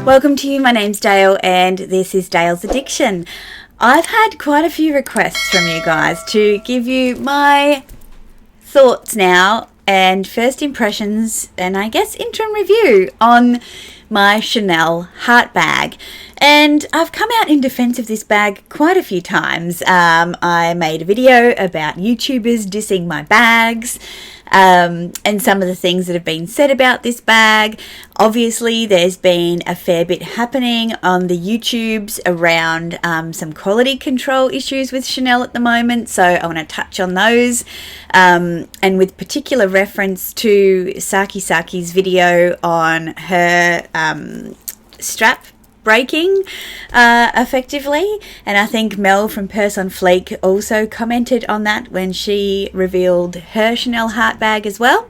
Welcome to you, my name's Dale and this is Dale's Addiction. I've had quite a few requests from you guys to give you my thoughts now and first impressions and I guess interim review on my Chanel heart bag. And I've come out in defense of this bag quite a few times. I made a video about YouTubers dissing my bags and some of the things that have been said about this bag. Obviously, there's been a fair bit happening on the YouTubes around some quality control issues with Chanel at the moment, so I want to touch on those, and with particular reference to Saki's video on her strap breaking effectively, and I think Mel from Purse on Fleek also commented on that when she revealed her Chanel heart bag as well.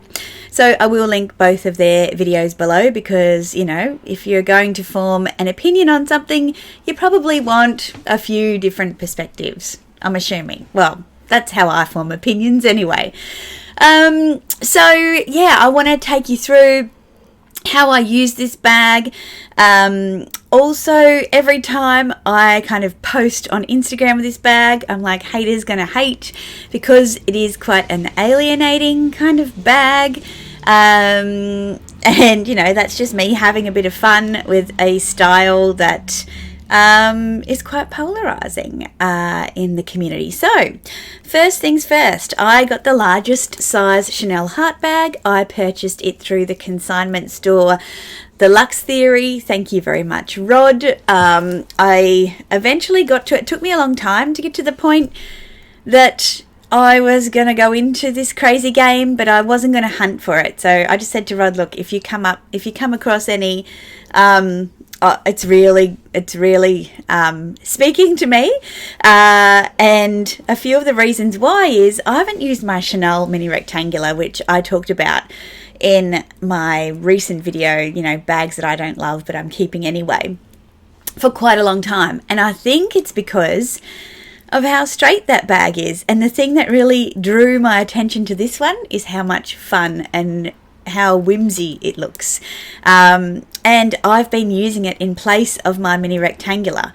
So I will link both of their videos below because, you know, if you're going to form an opinion on something, you probably want a few different perspectives, I'm assuming. Well, that's how I form opinions anyway. So yeah, I want to take you through how I use this bag. Also, every time I kind of post on Instagram with this bag, I'm like, haters gonna hate, because it is quite an alienating kind of bag. And you know, that's just me having a bit of fun with a style that is quite polarizing in the community. So first things first, I got the largest size Chanel heart bag. I purchased it through the consignment store The Luxe Theory. Thank you very much, Rod. I eventually got to it. Took me a long time to get to the point that I was going to go into this crazy game, but I wasn't going to hunt for it. So I just said to Rod, look, if you come across any, it's really speaking to me, and a few of the reasons why is I haven't used my Chanel mini rectangular, which I talked about in my recent video, you know, bags that I don't love but I'm keeping anyway, for quite a long time. And I think it's because of how straight that bag is, and the thing that really drew my attention to this one is how much fun and how whimsy it looks. And I've been using it in place of my mini rectangular.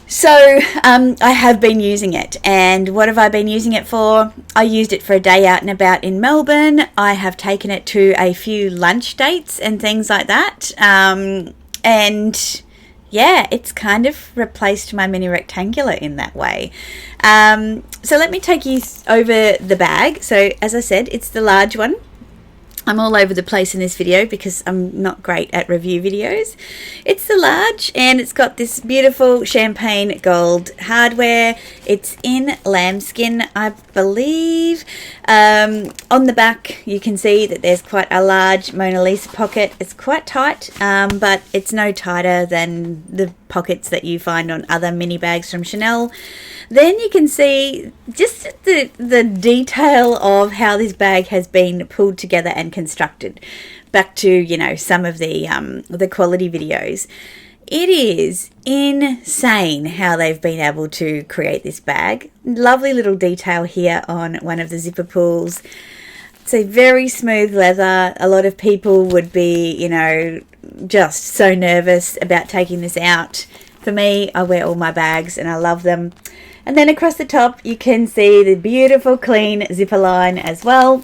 So I have been using it, and what have I been using it for? I used it for a day out and about in Melbourne. I have taken it to a few lunch dates and things like that, and yeah, it's kind of replaced my mini rectangular in that way. So let me take you over the bag. So as I said, it's the large one. I'm all over the place in this video because I'm not great at review videos. It's the large, and it's got this beautiful champagne gold hardware. It's in lambskin, I believe. On the back you can see that there's quite a large Mona Lisa pocket. It's quite tight, but it's no tighter than the pockets that you find on other mini bags from Chanel. Then you can see just the detail of how this bag has been pulled together and constructed. Back to, you know, some of the quality videos. It is insane how they've been able to create this bag. Lovely little detail here on one of the zipper pulls. It's a very smooth leather. A lot of people would be, you know, just so nervous about taking this out. For me, I wear all my bags and I love them. And then across the top, you can see the beautiful clean zipper line as well.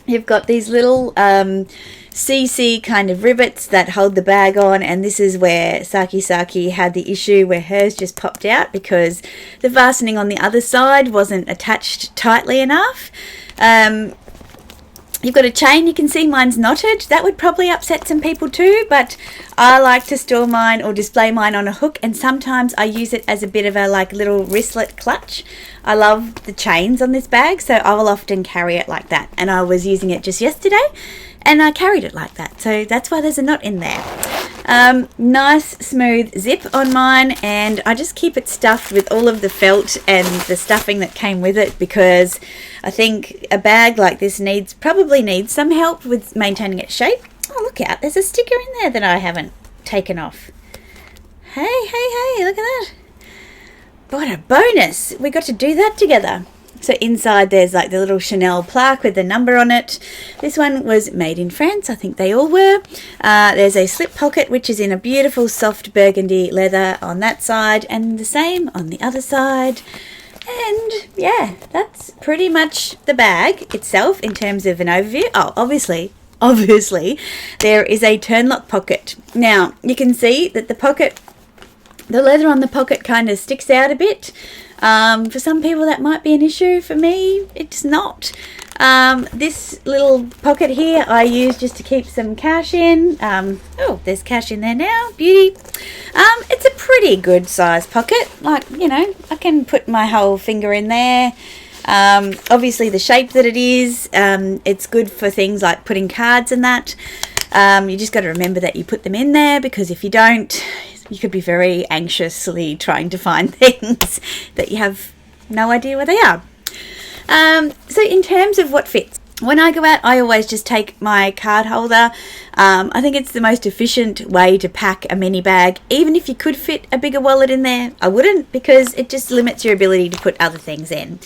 You've got these little CC kind of rivets that hold the bag on, and this is where Saki had the issue where hers just popped out because the fastening on the other side wasn't attached tightly enough. You've got a chain. You can see mine's knotted. That would probably upset some people too, but I like to store mine or display mine on a hook, and sometimes I use it as a bit of a like little wristlet clutch. I love the chains on this bag, so I will often carry it like that, and I was using it just yesterday and I carried it like that, so that's why there's a knot in there. Nice smooth zip on mine, and I just keep it stuffed with all of the felt and the stuffing that came with it, because I think a bag like this probably needs some help with maintaining its shape. Oh, look out, there's a sticker in there that I haven't taken off. Hey, look at that. What a bonus. We got to do that together. So inside there's like the little Chanel plaque with the number on it. This one was made in France. I think they all were. There's a slip pocket, which is in a beautiful soft burgundy leather on that side, and the same on the other side. And yeah, that's pretty much the bag itself in terms of an overview. Oh, obviously, there is a turn lock pocket. Now, you can see that the leather on the pocket kind of sticks out a bit. For some people that might be an issue. For me, it's not. This little pocket here I use just to keep some cash in. Oh, there's cash in there now. Beauty. It's a pretty good size pocket. Like, you know, I can put my whole finger in there. Obviously the shape that it is, it's good for things like putting cards and that. You just got to remember that you put them in there, because if you don't, you could be very anxiously trying to find things that you have no idea where they are. So in terms of what fits, when I go out, I always just take my card holder. I think it's the most efficient way to pack a mini bag. Even if you could fit a bigger wallet in there, I wouldn't, because it just limits your ability to put other things in.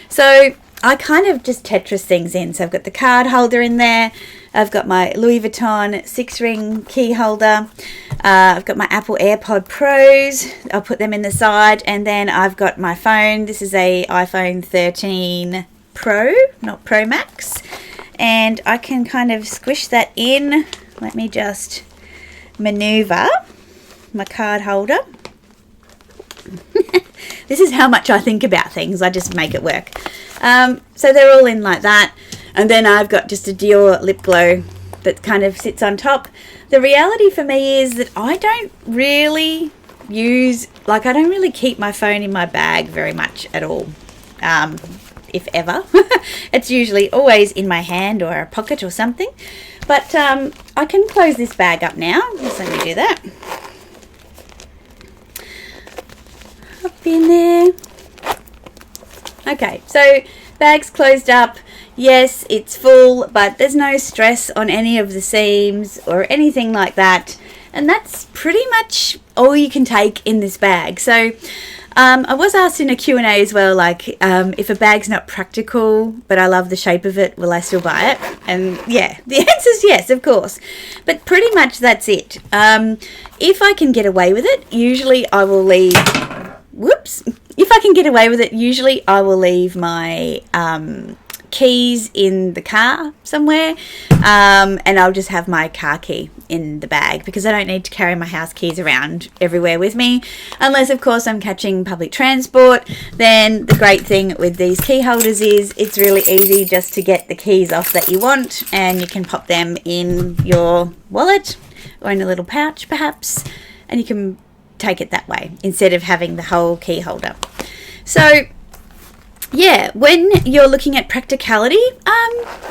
So I kind of just Tetris things in. So I've got the card holder in there. I've got my Louis Vuitton 6-ring key holder. I've got my Apple AirPod Pros. I'll put them in the side. And then I've got my phone. This is a iPhone 13 Pro, not Pro Max. And I can kind of squish that in. Let me just maneuver my card holder. This is how much I think about things. I just make it work. So they're all in like that. And then I've got just a Dior lip glow that kind of sits on top. The reality for me is that I don't really keep my phone in my bag very much at all, if ever. It's usually always in my hand or a pocket or something. But I can close this bag up now. Just let me do that. Up in there. Okay, so bag's closed up. Yes, it's full, but there's no stress on any of the seams or anything like that. And that's pretty much all you can take in this bag. So I was asked in a Q&A as well, like, if a bag's not practical, but I love the shape of it, will I still buy it? And yeah, the answer is yes, of course. But pretty much that's it. If I can get away with it, usually I will leave... Whoops. If I can get away with it, usually I will leave my keys in the car somewhere, and I'll just have my car key in the bag, because I don't need to carry my house keys around everywhere with me, unless of course I'm catching public transport. Then the great thing with these key holders is it's really easy just to get the keys off that you want, and you can pop them in your wallet or in a little pouch perhaps, and you can take it that way instead of having the whole key holder. So yeah, when you're looking at practicality,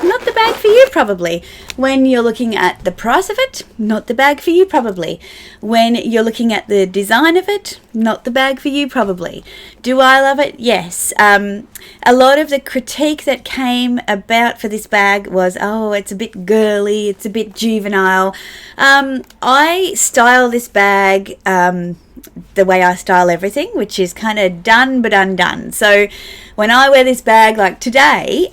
not the bag for you probably. When you're looking at the price of it, not the bag for you probably. When you're looking at the design of it, not the bag for you probably. Do I love it? Yes. A lot of the critique that came about for this bag was, oh, it's a bit girly, it's a bit juvenile. I style this bag the way I style everything, which is kind of done but undone. So when I wear this bag, like today,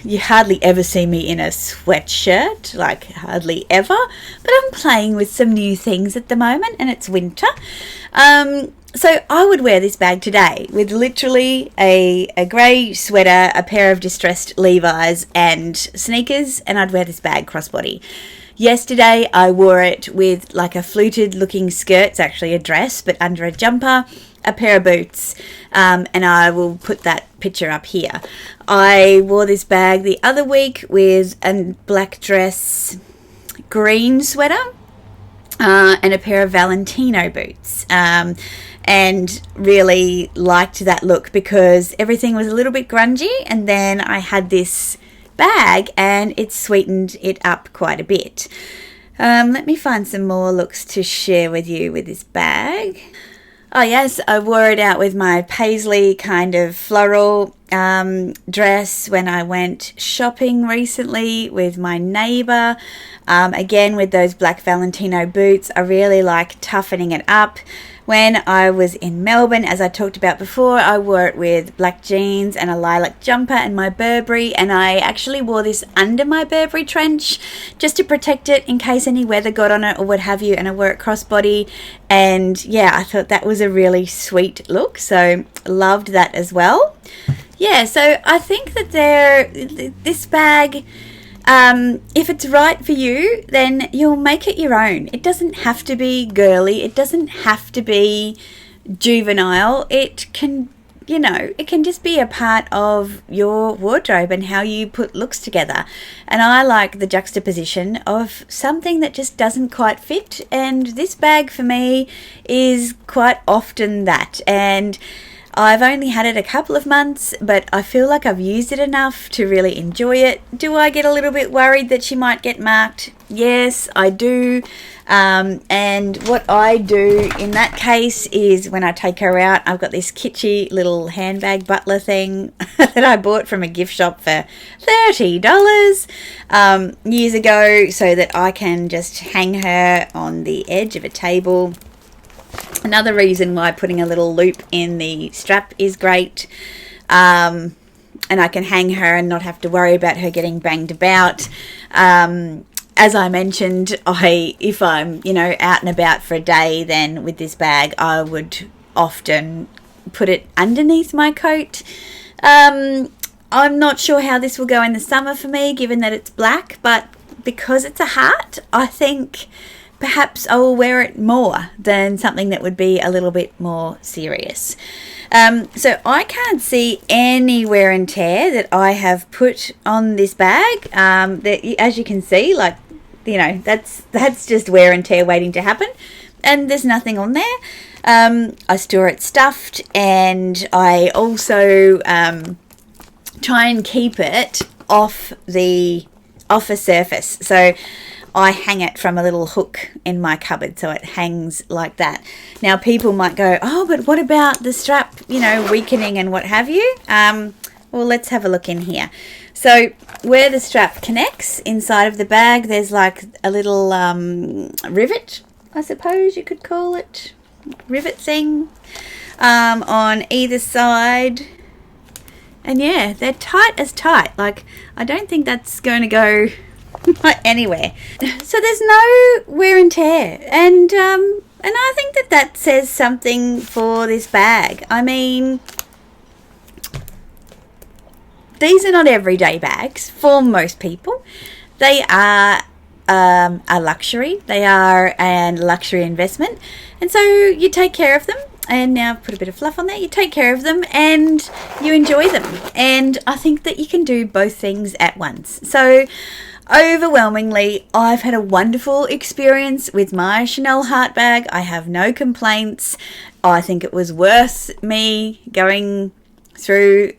you hardly ever see me in a sweatshirt, like hardly ever, but I'm playing with some new things at the moment, and it's winter. So I would wear this bag today with literally a grey sweater, a pair of distressed Levi's and sneakers, and I'd wear this bag crossbody. Yesterday I wore it with like a fluted looking skirt. It's actually a dress, but under a jumper, a pair of boots, and I will put that picture up here. I wore this bag the other week with a black dress, green sweater, and a pair of Valentino boots, and really liked that look because everything was a little bit grungy, and then I had this bag and it sweetened it up quite a bit. Let me find some more looks to share with you with this bag. Oh yes, I wore it out with my paisley kind of floral dress when I went shopping recently with my neighbour. Again, with those black Valentino boots, I really like toughening it up. When I was in Melbourne, as I talked about before, I wore it with black jeans and a lilac jumper and my Burberry, and I actually wore this under my Burberry trench just to protect it in case any weather got on it or what have you, and I wore it crossbody, and yeah, I thought that was a really sweet look, so loved that as well. Yeah, so I think that this bag, if it's right for you, then you'll make it your own. It doesn't have to be girly. It doesn't have to be juvenile. It can, it can just be a part of your wardrobe and how you put looks together. And I like the juxtaposition of something that just doesn't quite fit. And this bag for me is quite often that. And I've only had it a couple of months, but I feel like I've used it enough to really enjoy it. Do I get a little bit worried that she might get marked? Yes, I do. And what I do in that case is when I take her out, I've got this kitschy little handbag butler thing that I bought from a gift shop for $30 years ago, so that I can just hang her on the edge of a table. Another reason why putting a little loop in the strap is great, and I can hang her and not have to worry about her getting banged about. As I mentioned, if I'm out and about for a day, then with this bag I would often put it underneath my coat. I'm not sure how this will go in the summer for me, given that it's black, but because it's a hat, I think perhaps I will wear it more than something that would be a little bit more serious. So I can't see any wear and tear that I have put on this bag. As you can see, that's just wear and tear waiting to happen. And there's nothing on there. I store it stuffed, and I also try and keep it off a surface. So I hang it from a little hook in my cupboard, so it hangs like that. Now, people might go, oh, but what about the strap, weakening and what have you? Well, let's have a look in here. So where the strap connects inside of the bag, there's like a little rivet, I suppose you could call it, rivet thing, on either side. And yeah, they're tight as tight. Like, I don't think that's going to go anywhere. So there's no wear and tear, and I think that says something for this bag. I mean, these are not everyday bags for most people. They are a luxury. They are a luxury investment, and so you take care of them. And now I've put a bit of fluff on there. You take care of them and you enjoy them, and I think that you can do both things at once. So overwhelmingly, I've had a wonderful experience with my Chanel heart bag. I have no complaints. I think it was worth me going through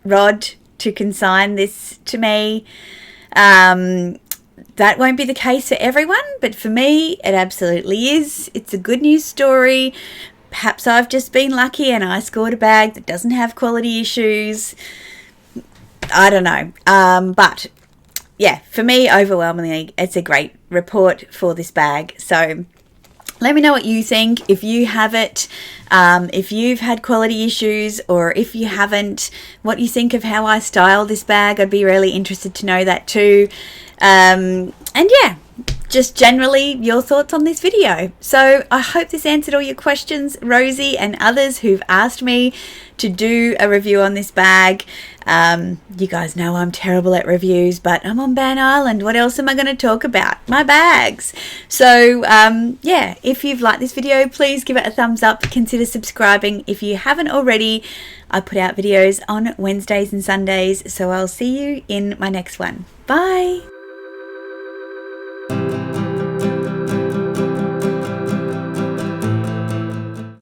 Rod to consign this to me. That won't be the case for everyone, but for me, it absolutely is. It's a good news story. Perhaps I've just been lucky and I scored a bag that doesn't have quality issues. I don't know. But yeah, for me, overwhelmingly, it's a great report for this bag. So let me know what you think. If you have it, if you've had quality issues, or if you haven't, what you think of how I style this bag. I'd be really interested to know that too. And yeah, just generally your thoughts on this video. So I hope this answered all your questions, Rosie and others who've asked me to do a review on this bag. You guys know I'm terrible at reviews, but I'm on Ban Island. What else am I going to talk about? My bags. So yeah, if you've liked this video, please give it a thumbs up. Consider subscribing if you haven't already. I put out videos on Wednesdays and Sundays, so I'll see you in my next one. Bye.